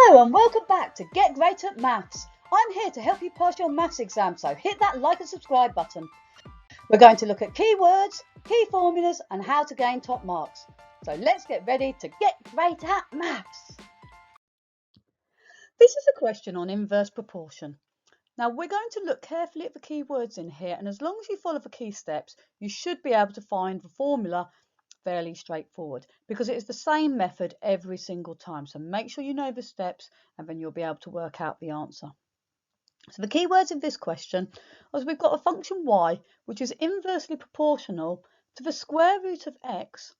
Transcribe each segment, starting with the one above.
Hello and welcome back to Get Great at Maths. I'm here to help you pass your maths exam, so hit that like and subscribe button. We're going to look at keywords, key formulas and how to gain top marks. So let's get ready to get great at maths. This is a question on inverse proportion. Now we're going to look carefully at the keywords in here, and as long as you follow the key steps, you should be able to find the formula fairly straightforward, because it is the same method every single time. So make sure you know the steps and then you'll be able to work out the answer. So the keywords in this question is we've got a function y which is inversely proportional to the square root of x,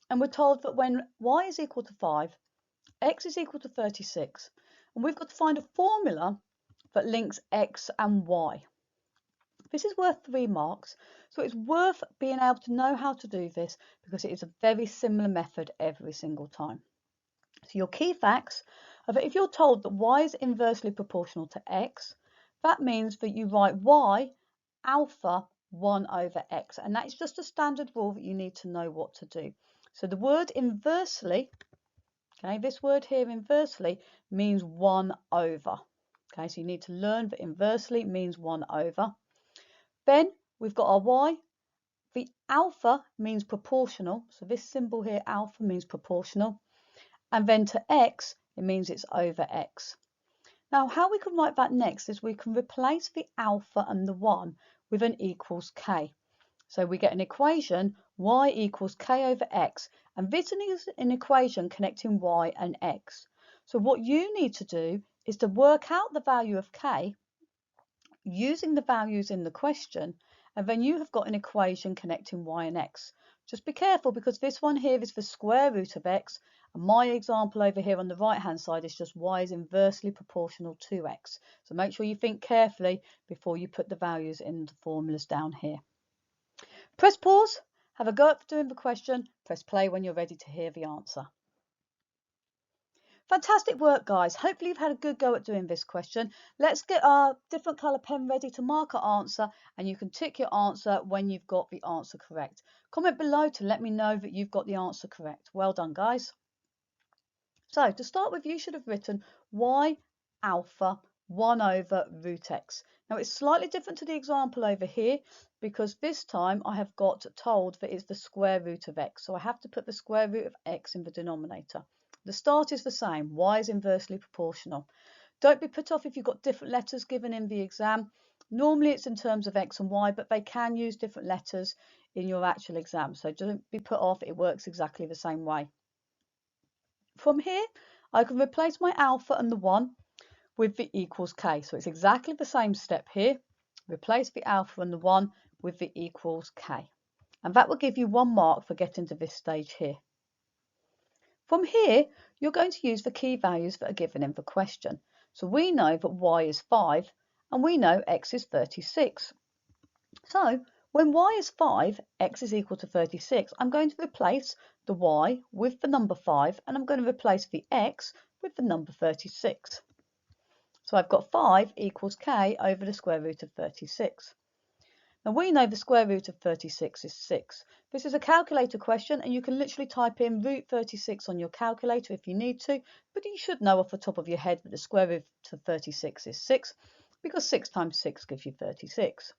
and we're told that when y is equal to 5, x is equal to 36, and we've got to find a formula that links x and y. This is worth 3 marks, so it's worth being able to know how to do this because it is a very similar method every single time. So your key facts are that if you're told that y is inversely proportional to x, that means that you write y alpha 1 over x, and that is just a standard rule that you need to know what to do. So the word inversely, okay, this word here inversely means 1 over. Okay, so you need to learn that inversely means 1 over. Then we've got our y. The alpha means proportional, so this symbol here, alpha, means proportional. And then to x, it means it's over x. Now, how we can write that next is we can replace the alpha and the 1 with an equals k. So we get an equation, y equals k over x, and this is an equation connecting y and x. So what you need to do is to work out the value of k using the values in the question, and then you have got an equation connecting y and x. Just be careful because this one here is the square root of x, and my example over here on the right hand side is just y is inversely proportional to x. So make sure you think carefully before you put the values in the formulas down here. Press pause, have a go at doing the question, press play when you're ready to hear the answer. Fantastic work, guys. Hopefully you've had a good go at doing this question. Let's get our different colour pen ready to mark our answer, and you can tick your answer when you've got the answer correct. Comment below to let me know that you've got the answer correct. Well done, guys. So to start with, you should have written y alpha 1 over root x. Now it's slightly different to the example over here because this time I have got told that it's the square root of x. So I have to put the square root of x in the denominator. The start is the same, y is inversely proportional. Don't be put off if you've got different letters given in the exam. Normally it's in terms of x and y, but they can use different letters in your actual exam. So don't be put off, it works exactly the same way. From here, I can replace my alpha and the 1 with the equals k. So it's exactly the same step here. Replace the alpha and the 1 with the equals k. And that will give you 1 mark for getting to this stage here. From here, you're going to use the key values that are given in the question. So we know that y is 5 and we know x is 36. So when y is 5, x is equal to 36, I'm going to replace the y with the number 5 and I'm going to replace the x with the number 36. So I've got 5 equals k over the square root of 36. Now we know the square root of 36 is 6. This is a calculator question and you can literally type in root 36 on your calculator if you need to, but you should know off the top of your head that the square root of 36 is 6 because 6 times 6 gives you 36.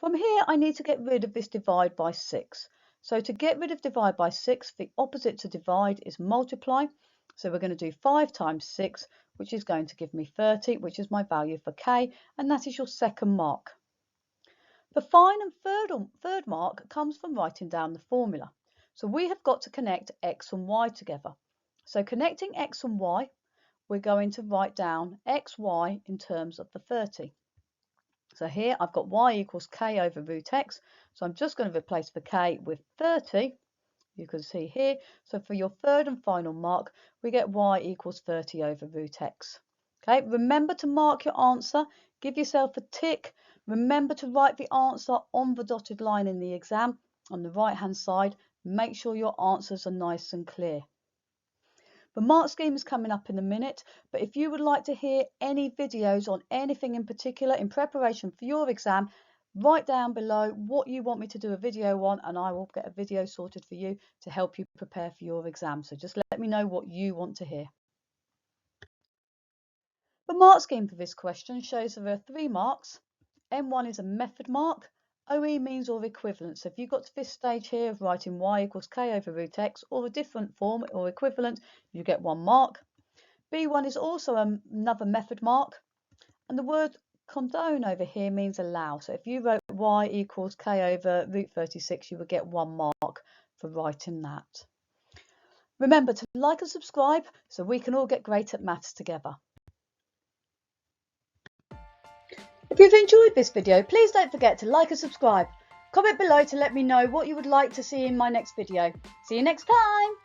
From here I need to get rid of this divide by 6. So to get rid of divide by 6, the opposite to divide is multiply. So we're going to do 5 times 6, which is going to give me 30, which is my value for k, and that is your second mark. The final third mark comes from writing down the formula. So we have got to connect x and y together. So connecting x and y, we're going to write down xy in terms of the 30. So here I've got y equals k over root x. So I'm just going to replace the k with 30. You can see here. So for your third and final mark, we get y equals 30 over root x. Okay, remember to mark your answer. Give yourself a tick. Remember to write the answer on the dotted line in the exam on the right hand side. Make sure your answers are nice and clear. The mark scheme is coming up in a minute, but if you would like to hear any videos on anything in particular in preparation for your exam, write down below what you want me to do a video on and I will get a video sorted for you to help you prepare for your exam. So just let me know what you want to hear. The mark scheme for this question shows there are 3 marks. M1 is a method mark. OE means or equivalent. So if you got to this stage here of writing y equals k over root x or a different form or equivalent, you get 1 mark. B1 is also another method mark. And the word condone over here means allow. So if you wrote y equals k over root 36, you would get 1 mark for writing that. Remember to like and subscribe so we can all get great at maths together. If you've enjoyed this video, please don't forget to like and subscribe. Comment below to let me know what you would like to see in my next video. See you next time!